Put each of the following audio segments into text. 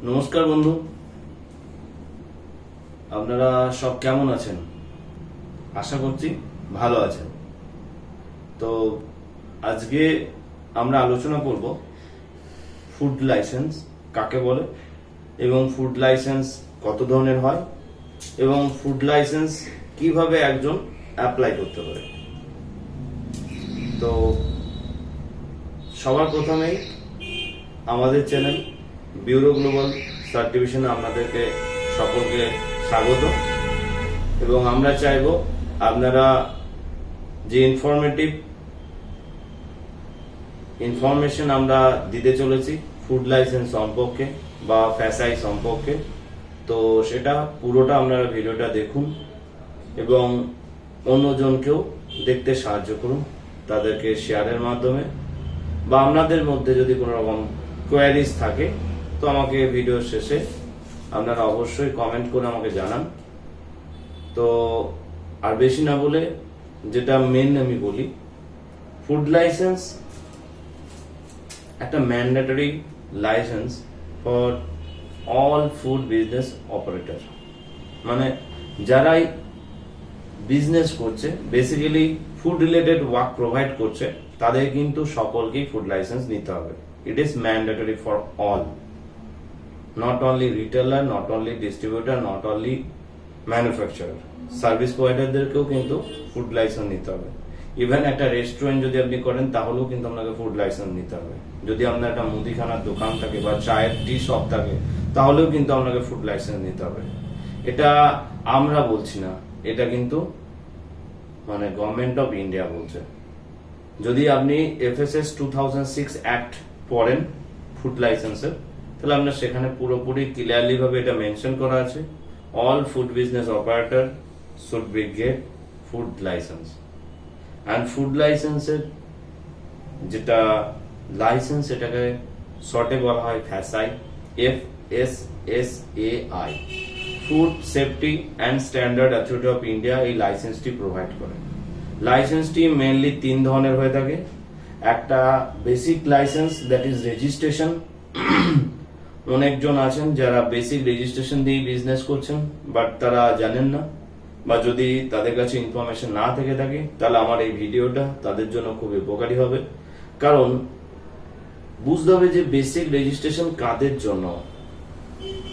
নমস্কার বন্ধু, আপনারা সব কেমন আছেন? আশা করছি ভালো আছেন। তো আজকে আমরা আলোচনা করব ফুড লাইসেন্স কাকে বলে এবং ফুড লাইসেন্স কত ধরনের হয় এবং ফুড লাইসেন্স কিভাবে একজন অ্যাপ্লাই করতে পারে। তো সবার প্রথমেই আমাদের চ্যানেল ব্যুরো গ্লোবাল সার্টিফিকেশনে আপনাদেরকে সকলকে স্বাগত এবং আমরা চাইব আপনারা যে ইনফরমেশন আমরা দিতে চলেছি ফুড লাইসেন্স সম্পর্কে বা ফ্যাসাই সম্পর্কে, তো সেটা পুরোটা আপনারা ভিডিওটা দেখুন এবং অন্যজনকেও দেখতে সাহায্য করুন, তাদেরকে শেয়ারের মাধ্যমে বা আপনাদের মধ্যে যদি কোনো রকম কোয়ারিজ থাকে তো আমাকে ভিডিওর শেষে আপনারা অবশ্যই কমেন্ট করে আমাকে জানান। তো আর বেশি না বলে যেটা মেন আমি বলি, ফুড লাইসেন্স একটা mandatory license for all food business operator, মানে যারাই বিজনেস করছে basically food related work provide করছে তাদের কিন্তু সকলকেই ফুড লাইসেন্স নিতে হবে। It is mandatory for all, not only retailer, not only distributor, not only manufacturer, service প্রোভাইডারদেরকেও কিন্তু ফুড লাইসেন্স নিতে হবে। ইভেন একটা রেস্টুরেন্ট যদি আপনি করেন তাহলেও কিন্তু আপনাকে ফুড লাইসেন্স নিতে হবে। যদি আপনার একটা মুদিখানার দোকান থাকে বা চায়ের টি শপ থাকে তাহলেও কিন্তু আপনাকে ফুড লাইসেন্স নিতে হবে। এটা আমরা বলছি না, এটা কিন্তু মানে গভর্নমেন্ট অফ ইন্ডিয়া বলছে। যদি আপনি FSS 2006 অ্যাক্ট পড়েন ফুড লাইসেন্সের, তাহলে আপনার সেখানে পুরোপুরি ক্লিয়ারলি ভাবে এটা মেনশন করা আছে, all food business operator should be get food license. And food লাইসেন্সের যেটা লাইসেন্স এটাকে শর্টে বলা হয় FSSAI, FSSAI, food safety and standard authority of India এই লাইসেন্সটি প্রোভাইড করে। লাইসেন্সটি মেইনলি 3 ধরনের হয়ে থাকে। একটা basic licence, that is registration. অনেকজন আছেন যারা বেসিক রেজিস্ট্রেশন দিয়ে বিজনেস করছেন বাট তারা জানেন না, বা যদি তাদের কাছে ইনফরমেশন না থেকে থাকে তাহলে আমার এই ভিডিওটা তাদের জন্য খুব উপকারী হবে। কারণ বুঝতে হবে যে বেসিক রেজিস্ট্রেশন কাদের জন্য,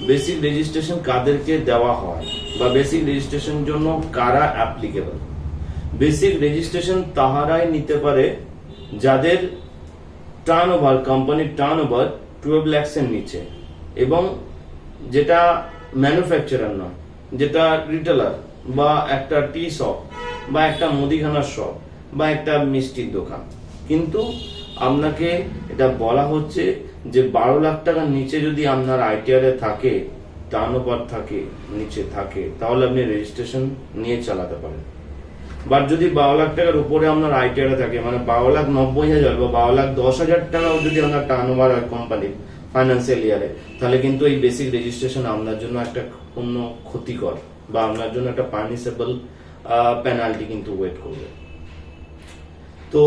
বেসিক রেজিস্ট্রেশন কাদেরকে দেওয়া হয় বা বেসিক রেজিস্ট্রেশন জন্য কারা অ্যাপ্লিকেবল। বেসিক রেজিস্ট্রেশন তাহারাই নিতে পারে যাদের টার্নওভার, কোম্পানির টার্নওভার 12 lakhs এর নিচে এবং যেটা ম্যানুফ্যাকচারার নয়, যেটা রিটেলার বা একটা টি শপ বা একটা মুদিখানার শপ বা একটা মিষ্টির দোকান। কিন্তু আপনাকে এটা বলা হচ্ছে যে 12 লাখ টাকার নিচে যদি আপনার ITR এ থাকে, টার্নওভার থাকে, নিচে থাকে, তাহলে আপনি রেজিস্ট্রেশন নিয়ে চালাতে পারেন। বাট যদি 12 লাখ টাকার উপরে আপনার ITR এ থাকে, মানে 12,90,000 বা 12,10,000 টাকাও যদি আপনার টার্নওভার হয় কোম্পানির ফাইন্যান্সিয়াল ইয়ারে, তাহলে কিন্তু এই বেসিক রেজিস্ট্রেশন আপনার জন্য একটা পূর্ণ ক্ষতিকর বা আপনার জন্য একটা পানিশেবল পেনাল্টি কিন্তু ওয়েট করবে। তো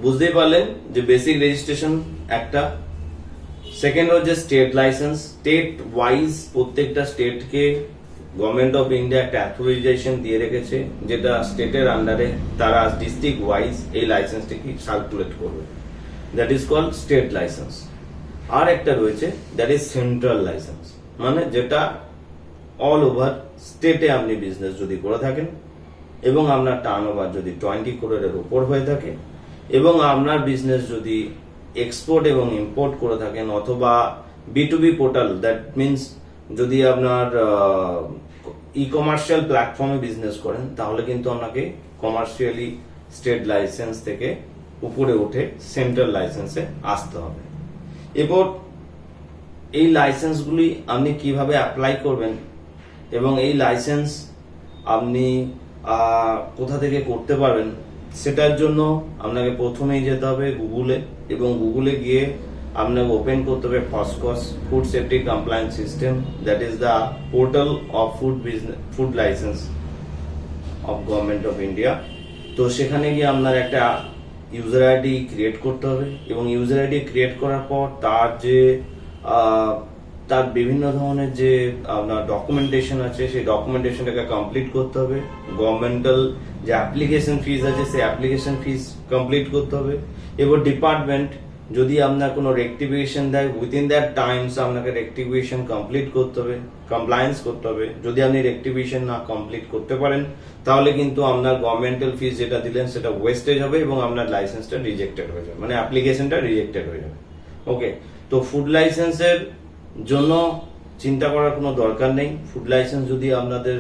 বুঝতেই পারলেন যে বেসিক রেজিস্ট্রেশন একটা। সেকেন্ড হচ্ছে স্টেট লাইসেন্স। স্টেট ওয়াইজ প্রত্যেকটা স্টেটকে গভর্নমেন্ট অফ ইন্ডিয়া একটা অ্যাথরাইজেশন দিয়ে রেখেছে, যেটা স্টেটের আন্ডারে তারা ডিস্ট্রিক্ট ওয়াইজ এই লাইসেন্সটিকে সার্কুলেট করবে, that is called state license. আর একটা রয়েছে দ্যাট ইজ সেন্ট্রাল লাইসেন্স, মানে যেটা অল ওভার স্টেটে আপনি বিজনেস যদি করে থাকেন এবং আপনার টার্নওভার যদি 20 crore-এর উপর হয়ে থাকে এবং আপনার বিজনেস যদি এক্সপোর্ট এবং ইম্পোর্ট করে থাকেন অথবা B2B পোর্টাল, দ্যাট মিনস যদি আপনার ই-কমার্শিয়াল প্ল্যাটফর্মে বিজনেস করেন তাহলে কিন্তু আপনাকে কমার্শিয়ালি স্টেট লাইসেন্স থেকে উপরে উঠে সেন্ট্রাল লাইসেন্সে আসতে হবে। এরপর এই লাইসেন্সগুলি আপনি কিভাবে অ্যাপ্লাই করবেন এবং এই লাইসেন্স আপনি কোথা থেকে করতে পারবেন, সেটার জন্য আপনাকে প্রথমেই যেতে হবে গুগলে এবং গুগলে গিয়ে আপনাকে ওপেন করতে হবে FoSCoS, food safety compliance system, that is the portal of food license of government of India. তো সেখানে গিয়ে আপনার একটা ইউজার আইডি ক্রিয়েট করতে হবে এবং ইউজার আইডি ক্রিয়েট করার পর তার যে তার বিভিন্ন ধরনের যে আপনার ডকুমেন্টেশন আছে সেই ডকুমেন্টেশনটাকে কমপ্লিট করতে হবে, গভর্নমেন্টাল যে অ্যাপ্লিকেশন ফিজ আছে সেই অ্যাপ্লিকেশন ফিজ কমপ্লিট করতে হবে, এবং ডিপার্টমেন্ট যদি আপনার কোনো রেক্টিফিকেশন দেয় উইদিন দ্যাট টাইমস আপনাকে রেক্টিফিকেশন কমপ্লিট করতে হবে, কমপ্লায়েন্স করতে হবে। যদি আপনি রেক্টিফিকেশন না কমপ্লিট করতে পারেন তাহলে কিন্তু আপনার গভর্নমেন্টাল ফিজ যেটা দিলেন সেটা ওয়েস্টেজ হবে এবং আপনার লাইসেন্সটা রিজেক্টেড হয়ে যাবে, মানে অ্যাপ্লিকেশনটা রিজেক্টেড হয়ে যাবে। ওকে, তো ফুড লাইসেন্সের জন্য চিন্তা করার কোনো দরকার নেই। ফুড লাইসেন্স যদি আপনাদের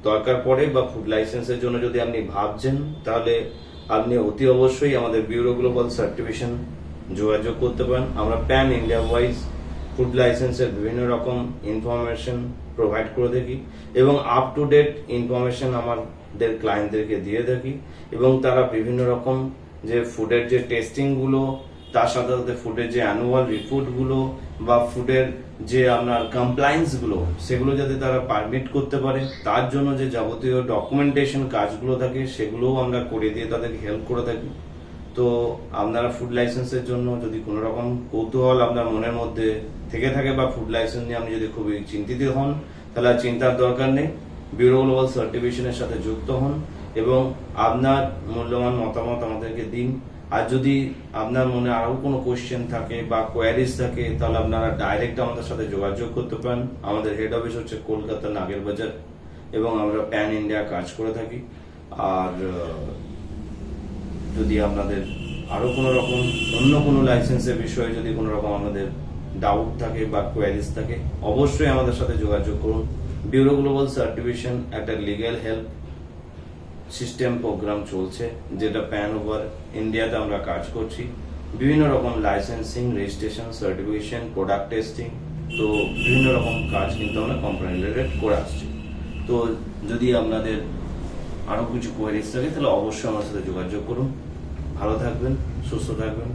দরকার পড়ে বা ফুড লাইসেন্সের জন্য যদি আপনি ভাবছেন তাহলে আপনি অতি অবশ্যই আমাদের ব্যুরো গ্লোবাল সার্টিফিকেশন যোগাযোগ করতে পারেন। আমরা প্যান ইন্ডিয়া ওয়াইজ ফুড লাইসেন্সের বিভিন্ন রকম ইনফরমেশন প্রোভাইড করে থাকি এবং আপ টু ডেট ইনফরমেশন আমাদের ক্লায়েন্টদেরকে দিয়ে থাকি, এবং তারা বিভিন্ন রকম যে ফুডের যে টেস্টিং গুলো, তার সাথে সাথে ফুডের যে অ্যানুয়াল রিপোর্ট গুলো বা ফুডের যে আপনার কমপ্লায়েন্স গুলো সেগুলো যাতে তারা পারমিট করতে পারে তার জন্য যে যাবতীয় ডকুমেন্টেশন কাজগুলো থাকে সেগুলোও আমরা করে দিয়ে তাদেরকে হেল্প করে থাকি। তো আপনারা ফুড লাইসেন্সের জন্য যদি কোনো রকম কৌতূহল আপনার মনের মধ্যে থেকে থাকে বা ফুড লাইসেন্স নিয়ে আপনি যদি খুবই চিন্তিত হন তাহলে আর চিন্তার দরকার নেই, ব্যুরো গ্লোবাল সার্টিফিকেশনের সাথে যুক্ত হন এবং আপনার মূল্যবান মতামত আমাদেরকে দিন। আর যদি আপনার মনে আরো কোনো কোশ্চেন থাকে বা কোয়ারিজ থাকে তাহলে আপনারা ডাইরেক্ট আমাদের সাথে যোগাযোগ করতে পারেন। আমাদের হেড অফিস হচ্ছে কলকাতা নাগের বাজার এবং আমরা প্যান ইন্ডিয়া কাজ করে থাকি। আর যদি আপনাদের আরো কোনো রকম অন্য কোনো লাইসেন্সের বিষয়ে যদি কোনো রকম আমাদের ডাউট থাকে বা কোয়ারিজ থাকে অবশ্যই আমাদের সাথে যোগাযোগ করুন। ব্যুরো গ্লোবাল সার্টিফিকেশন একটা লিগ্যাল হেল্প সিস্টেম প্রোগ্রাম চলছে যেটা প্যান ওভার ইন্ডিয়াতে আমরা কাজ করছি। বিভিন্ন রকম licensing, registration, certification, product testing, তো বিভিন্ন রকম কাজ কিন্তু আমরা কোম্পানি রিলেটেড করে আসছি। তো যদি আপনাদের আরো কিছু কোয়ারিজ থাকে তাহলে অবশ্যই আমার সাথে যোগাযোগ করুন। ভালো থাকবেন, সুস্থ থাকবেন।